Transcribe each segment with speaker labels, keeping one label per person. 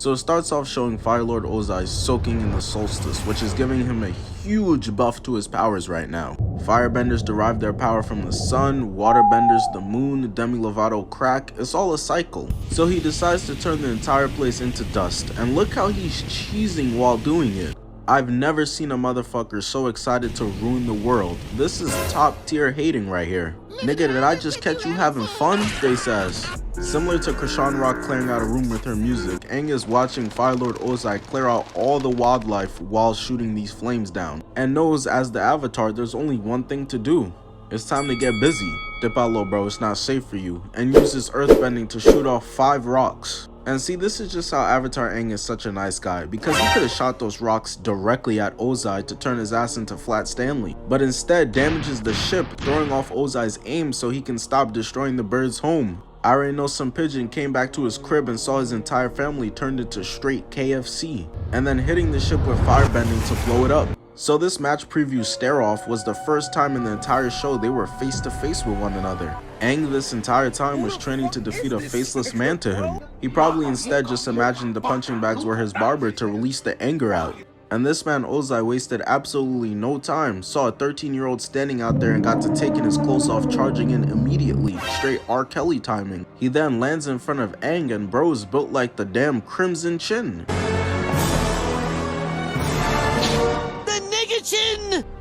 Speaker 1: So it starts off showing Fire Lord Ozai soaking in the solstice, which is giving him a huge buff to his powers right now. Firebenders derive their power from the sun, waterbenders the moon, Demi-Lovato crack, it's all a cycle. So he decides to turn the entire place into dust, and look how he's cheesing while doing it. I've never seen a motherfucker so excited to ruin the world. This is top tier hating right here. Nigga, did I just catch you having fun? They says. Similar to Krishan Rock clearing out a room with her music, Aang is watching Fire Lord Ozai clear out all the wildlife while shooting these flames down, and knows as the Avatar there's only one thing to do. It's time to get busy. Dip out low, bro, it's not safe for you, and uses earthbending to shoot off 5 rocks. And see, this is just how Avatar Aang is such a nice guy, because he could have shot those rocks directly at Ozai to turn his ass into Flat Stanley, but instead damages the ship, throwing off Ozai's aim so he can stop destroying the bird's home. I already know some pigeon came back to his crib and saw his entire family turned into straight KFC, and then hitting the ship with firebending to blow it up. So this match preview stare-off was the first time in the entire show they were face to face with one another. Aang this entire time was training to defeat a faceless man to him. He probably instead just imagined the punching bags were his barber to release the anger out. And this man Ozai wasted absolutely no time, saw a 13-year-old standing out there and got to taking his clothes off, charging in immediately, straight R. Kelly timing. He then lands in front of Aang and bro's built like the damn Crimson Chin.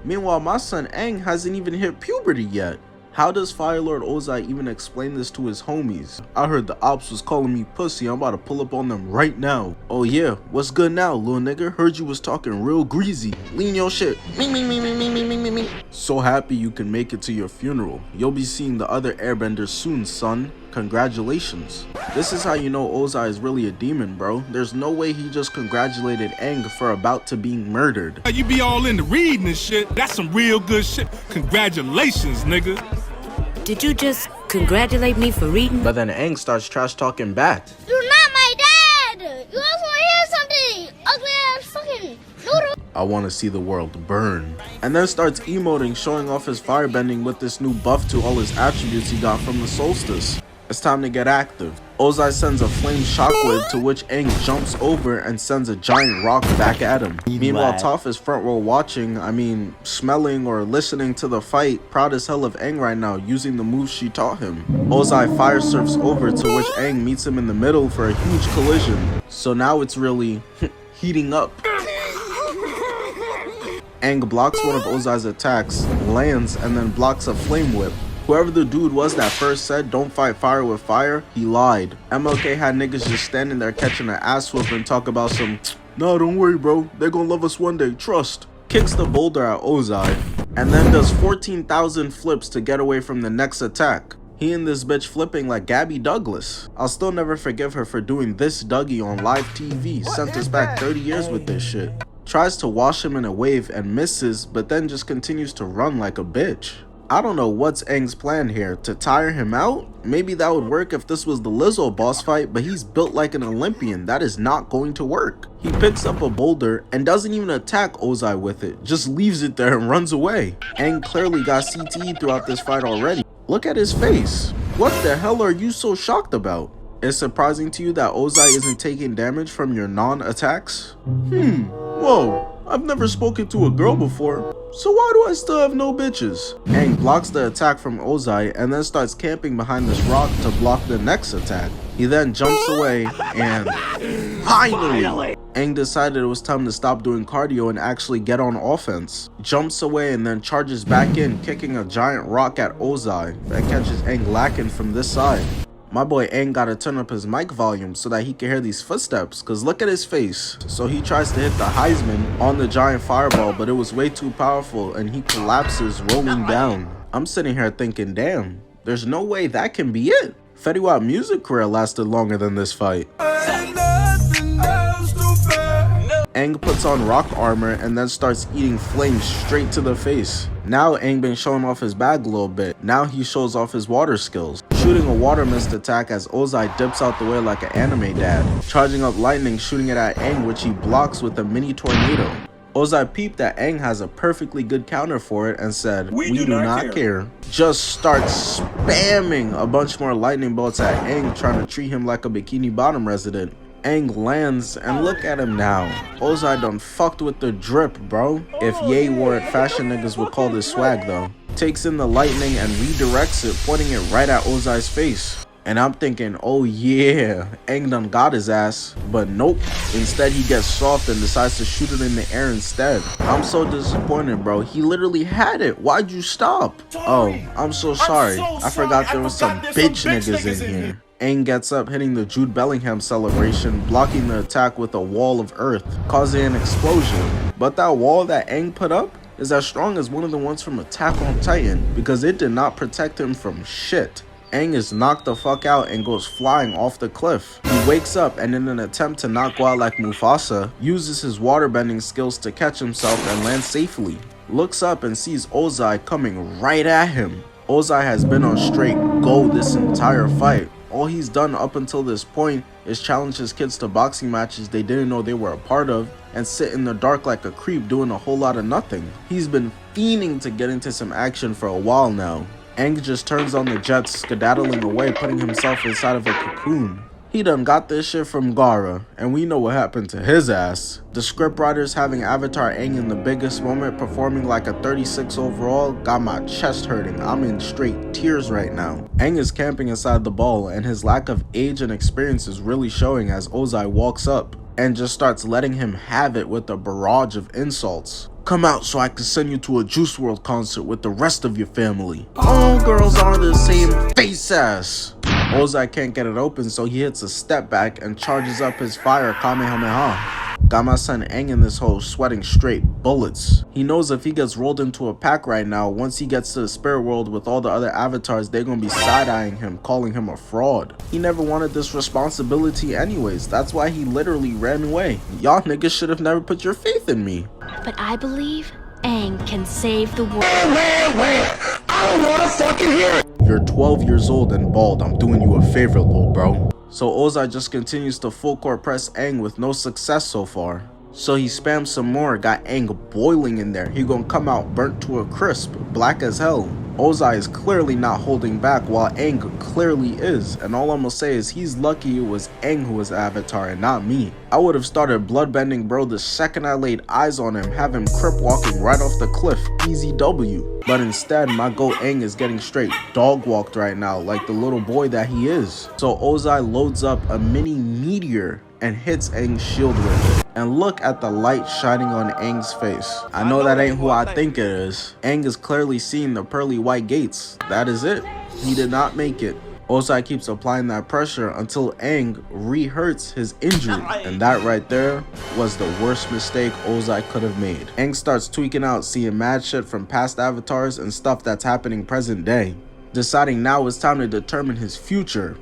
Speaker 1: Meanwhile, my son Aang hasn't even hit puberty yet. How does Fire Lord Ozai even explain this to his homies? I heard the ops was calling me pussy, I'm about to pull up on them right now. Oh yeah, what's good now, little nigga? Heard you was talking real greasy. Lean your shit. Me. So happy you can make it to your funeral. You'll be seeing the other airbenders soon, son. Congratulations. This is how you know Ozai is really a demon, bro. There's no way he just congratulated Aang for about to being murdered.
Speaker 2: You be all into reading and shit. That's some real good shit. Congratulations, nigga.
Speaker 3: Did you just congratulate me for reading?
Speaker 1: But then Aang starts trash talking back.
Speaker 4: You're not my dad! You also want to hear something? Ugly ass fucking noodle.
Speaker 1: I want to see the world burn. And then starts emoting, showing off his firebending with this new buff to all his attributes he got from the solstice. It's time to get active. Ozai sends a flame shockwave to which Aang jumps over and sends a giant rock back at him. Meanwhile, Toph is front row watching, smelling or listening to the fight, proud as hell of Aang right now, using the moves she taught him. Ozai fire surfs over to which Aang meets him in the middle for a huge collision. So now it's really heating up. Aang blocks one of Ozai's attacks, lands, and then blocks a flame whip. Whoever the dude was that first said don't fight fire with fire, he lied. MLK had niggas just standing there catching an ass whoop and talk about some, nah, don't worry bro, they're gonna love us one day, trust. Kicks the boulder at Ozai, and then does 14,000 flips to get away from the next attack. He and this bitch flipping like Gabby Douglas. I'll still never forgive her for doing this Dougie on live TV, sent us back 30 years with this shit. Tries to wash him in a wave and misses, but then just continues to run like a bitch. I don't know what's Aang's plan here, to tire him out? Maybe that would work if this was the Lizzo boss fight, but he's built like an Olympian. That is not going to work. He picks up a boulder and doesn't even attack Ozai with it, just leaves it there and runs away. Aang clearly got CTE throughout this fight already. Look at his face. What the hell are you so shocked about? It's surprising to you that Ozai isn't taking damage from your non-attacks? Whoa. I've never spoken to a girl before, so why do I still have no bitches? Aang blocks the attack from Ozai and then starts camping behind this rock to block the next attack. He then jumps away and finally, Aang decided it was time to stop doing cardio and actually get on offense. Jumps away and then charges back in, kicking a giant rock at Ozai that catches Aang lacking from this side. My boy Aang gotta turn up his mic volume so that he can hear these footsteps, cause look at his face. So he tries to hit the Heisman on the giant fireball, but it was way too powerful and he collapses, rolling down. I'm sitting here thinking, damn, there's no way that can be it. Fetty Wap's music career lasted longer than this fight. Aang puts on rock armor and then starts eating flames straight to the face. Now Aang been showing off his bag a little bit. Now he shows off his water skills. Shooting a water mist attack as Ozai dips out the way like an anime dad. Charging up lightning, shooting it at Aang, which he blocks with a mini tornado. Ozai peeped that Aang has a perfectly good counter for it and said, we do not care. Just starts spamming a bunch more lightning bolts at Aang, trying to treat him like a Bikini Bottom resident. Aang lands, and look at him now. Ozai done fucked with the drip, bro. If Ye wore it, fashion niggas would call this swag though. Takes in the lightning and redirects it, pointing it right at Ozai's face. And I'm thinking, oh yeah, Aang done got his ass. But nope, instead he gets soft and decides to shoot it in the air instead. I'm so disappointed, bro. He literally had it. Why'd you stop? Oh, I'm so sorry. I forgot there was some bitch niggas in here. Aang gets up, hitting the Jude Bellingham celebration, blocking the attack with a wall of earth, causing an explosion. But that wall that Aang put up is as strong as one of the ones from Attack on Titan, because it did not protect him from shit. Aang is knocked the fuck out and goes flying off the cliff. He wakes up and in an attempt to not go out like Mufasa, uses his waterbending skills to catch himself and land safely. Looks up and sees Ozai coming right at him. Ozai has been on straight go this entire fight. All he's done up until this point is challenge his kids to boxing matches they didn't know they were a part of and sit in the dark like a creep doing a whole lot of nothing. He's been fiending to get into some action for a while now. Aang just turns on the jets, skedaddling away, putting himself inside of a cocoon. He done got this shit from Gaara, and we know what happened to his ass. The scriptwriters having Avatar Aang in the biggest moment performing like a 36 overall got my chest hurting. I'm in straight tears right now. Aang is camping inside the ball, and his lack of age and experience is really showing as Ozai walks up and just starts letting him have it with a barrage of insults. Come out so I can send you to a Juice WRLD concert with the rest of your family. All girls are the same face ass. Ozai can't get it open, so he hits a step back and charges up his fire Kamehameha. Got my son Aang in this hole sweating straight bullets. He knows if he gets rolled into a pack right now, once he gets to the spirit world with all the other avatars, they're gonna be side-eyeing him, calling him a fraud. He never wanted this responsibility anyways. That's why he literally ran away. Y'all niggas should have never put your faith in me.
Speaker 5: But I believe Aang can save the world.
Speaker 6: Wait. I don't wanna fucking hear it.
Speaker 1: You're 12 years old and bald. I'm doing you a favor, little bro. So Ozai just continues to full court press Aang with no success so far. So he spams some more, got Aang boiling in there. He gonna come out burnt to a crisp, black as hell. Ozai is clearly not holding back while Aang clearly is, and all I'm gonna say is he's lucky it was Aang who was Avatar and not me. I would have started bloodbending bro the second I laid eyes on him, have him crip walking right off the cliff, easy W. But instead my goat Aang is getting straight dog walked right now like the little boy that he is. So Ozai loads up a mini meteor and hits Aang's shield with it. And look at the light shining on Aang's face. I know that ain't who I think it is. Aang is clearly seeing the pearly white gates. That is it. He did not make it. Ozai keeps applying that pressure until Aang re-hurts his injury. And that right there was the worst mistake Ozai could have made. Aang starts tweaking out, seeing mad shit from past avatars and stuff that's happening present day. Deciding now it's time to determine his future.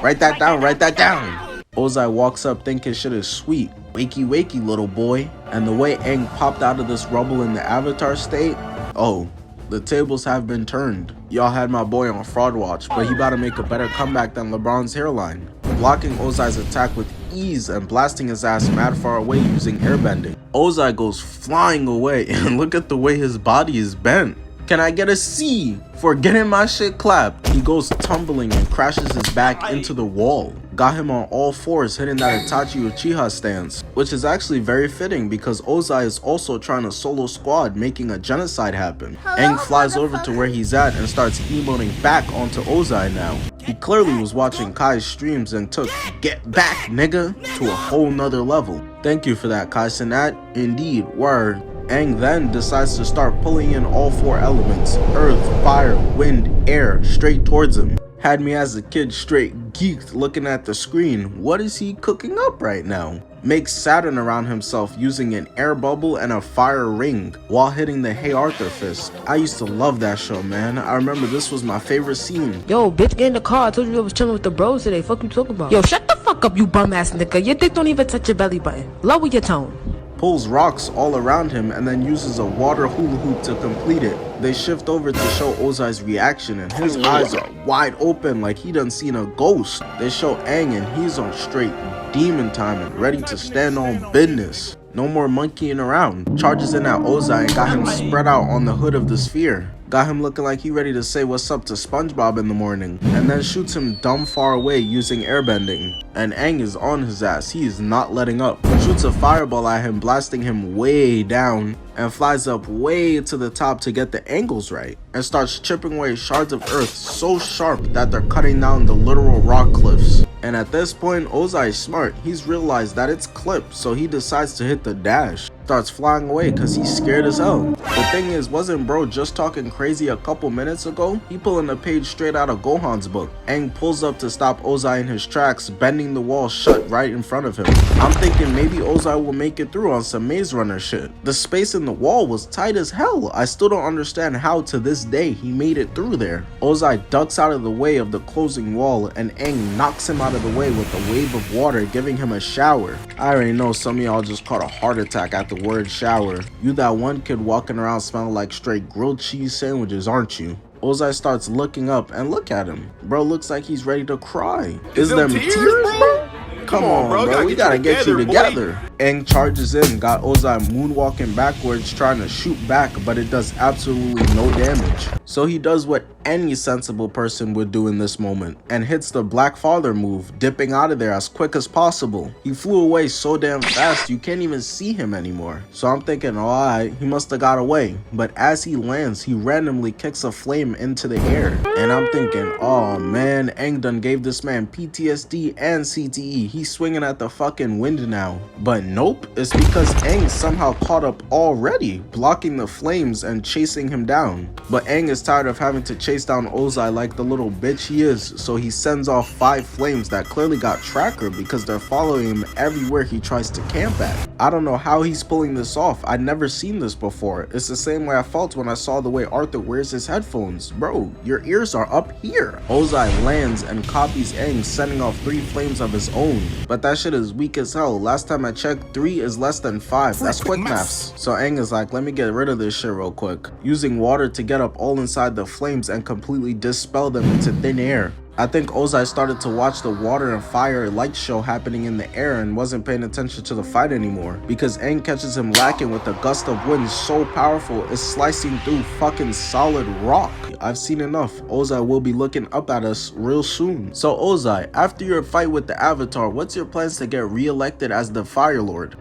Speaker 1: Write that down, write that down. Ozai walks up thinking shit is sweet. Wakey wakey little boy. And the way Aang popped out of this rubble in the Avatar state, oh, the tables have been turned. Y'all had my boy on fraud watch, but he about to make a better comeback than LeBron's hairline. Blocking Ozai's attack with ease and blasting his ass mad far away using airbending. Ozai goes flying away and look at the way his body is bent. Can I get a C for getting my shit clapped? He goes tumbling and crashes his back into the wall. Got him on all fours hitting that Itachi Uchiha stance, which is actually very fitting because Ozai is also trying to solo squad making a genocide happen. Aang flies over to where he's at and starts emoting back onto Ozai now. He clearly was watching Kai's streams and took "get back nigga" to a whole nother level. Thank you for that, Kai Sinat. Indeed, word. Aang then decides to start pulling in all four elements, earth, fire, wind, air, straight towards him. Had me as a kid straight geeked looking at the screen. What is he cooking up right now? Makes Saturn around himself using an air bubble and a fire ring while hitting the Hey Arthur fist. I used to love that show, man. I remember this was my favorite scene.
Speaker 7: Yo, bitch, get in the car. I told you I was chilling with the bros today. Fuck you talking about? Yo, shut the fuck up, you bum ass nigga. Your dick don't even touch your belly button. Lower your tone.
Speaker 1: Pulls rocks all around him and then uses a water hula hoop to complete it. They shift over to show Ozai's reaction and his eyes are wide open like he done seen a ghost. They show Aang and he's on straight demon time and ready to stand on business. No more monkeying around. Charges in at Ozai and got him spread out on the hood of the sphere. got him looking like he ready to say what's up to SpongeBob in the morning, and then shoots him dumb far away using airbending. And Aang is on his ass, he is not letting up. Shoots a fireball at him, blasting him way down, and flies up way to the top to get the angles right, and starts chipping away shards of earth so sharp that they're cutting down the literal rock cliffs. And at this point, Ozai is smart. He's realized that it's clipped, so he decides to hit the dash. Starts flying away because he's scared as hell. The thing is, wasn't bro just talking crazy a couple minutes ago? He pulling a page straight out of Gohan's book. Aang pulls up to stop Ozai in his tracks, bending the wall shut right in front of him. I'm thinking maybe Ozai will make it through on some Maze Runner shit. The space in the wall was tight as hell. I still don't understand how to this day he made it through there. Ozai ducks out of the way of the closing wall, and Aang knocks him out of the way with a wave of water, giving him a shower. I already know some of y'all just caught a heart attack at the word shower. You that one kid walking around smelling like straight grilled cheese sandwiches, aren't you? Ozai starts looking up, and look at him. Bro looks like he's ready to cry. Is them tears, bro? Come on, bro. We gotta get you together. Aang charges in, got Ozai moonwalking backwards, trying to shoot back, but it does absolutely no damage. So he does what any sensible person would do in this moment, and hits the Black Father move, dipping out of there as quick as possible. He flew away so damn fast you can't even see him anymore. So I'm thinking, alright, he must have got away. But as he lands, he randomly kicks a flame into the air. And I'm thinking, oh man, Aang done gave this man PTSD and CTE. He's swinging at the fucking wind now. But nope, it's because Aang somehow caught up already, blocking the flames and chasing him down. But Aang is tired of having to chase down Ozai like the little bitch he is, so he sends off 5 flames that clearly got tracker because they're following him everywhere he tries to camp at. I don't know how he's pulling this off. I'd never seen this before. It's the same way I felt when I saw the way Arthur wears his headphones. Bro, your ears are up here. Ozai lands and copies Aang, sending off 3 flames of his own. But that shit is weak as hell. Last time I checked, 3 is less than 5. That's quick maths. So Aang is like, let me get rid of this shit real quick, using water to get up all inside the flames and completely dispel them into thin air. I think Ozai started to watch the water and fire light show happening in the air and wasn't paying attention to the fight anymore, because Aang catches him lacking with a gust of wind so powerful it's slicing through fucking solid rock. I've seen enough. Ozai will be looking up at us real soon. So Ozai, after your fight with the Avatar, what's your plans to get re-elected as the Fire Lord?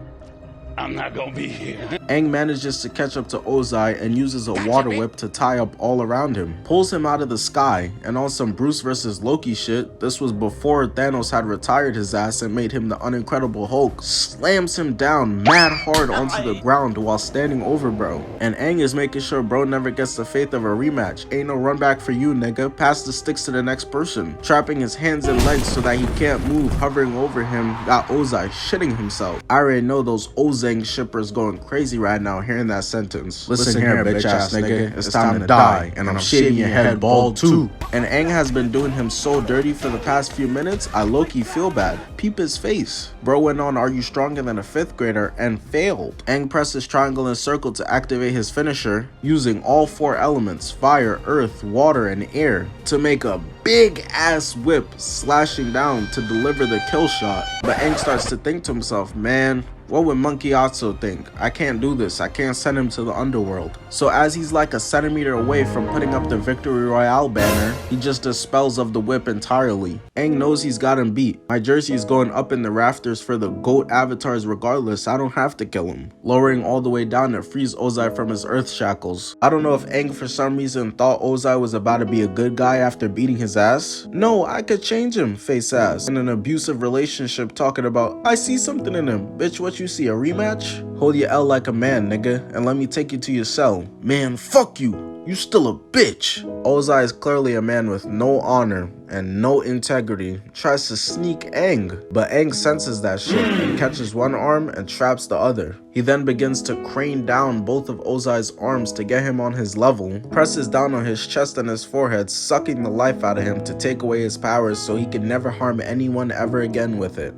Speaker 6: I'm not gonna be here.
Speaker 1: Aang manages to catch up to Ozai and uses a water whip to tie up all around him. Pulls him out of the sky, and on some Bruce vs. Loki shit, this was before Thanos had retired his ass and made him the unincredible Hulk, slams him down mad hard onto the ground while standing over bro. And Aang is making sure bro never gets the faith of a rematch. Ain't no run back for you, nigga. Pass the sticks to the next person. Trapping his hands and legs so that he can't move, hovering over him, got Ozai shitting himself. I already know those Ozai shippers going crazy right now hearing that sentence. Listen here, bitch ass nigga, it's time to die, and I'm shaving your head bald too. And Aang has been doing him so dirty for the past few minutes, I low-key feel bad. Peep his face. Bro went on, are you stronger than a 5th grader, and failed. Aang presses triangle and circle to activate his finisher, using all 4 elements, fire, earth, water, and air, to make a big ass whip, slashing down to deliver the kill shot. But Aang starts to think to himself, man, what would Monkey Otso think? I can't do this. I can't send him to the underworld. So as he's like a centimeter away from putting up the Victory Royale banner, he just dispels of the whip entirely. Aang knows he's got him beat. My jersey is going up in the rafters for the GOAT avatars regardless. I don't have to kill him. Lowering all the way down to freeze Ozai from his earth shackles. I don't know if Aang for some reason thought Ozai was about to be a good guy after beating his ass. No, I could change him, face ass. In an abusive relationship talking about, I see something in him. Bitch, what you see, a rematch? Hold your L like a man, nigga, and let me take you to your cell. Man, fuck you. You still a bitch. Ozai is clearly a man with no honor and no integrity. Tries to sneak Aang, but Aang senses that shit and catches one arm and traps the other. He then begins to crane down both of Ozai's arms to get him on his level, presses down on his chest and his forehead, sucking the life out of him to take away his powers so he can never harm anyone ever again with it.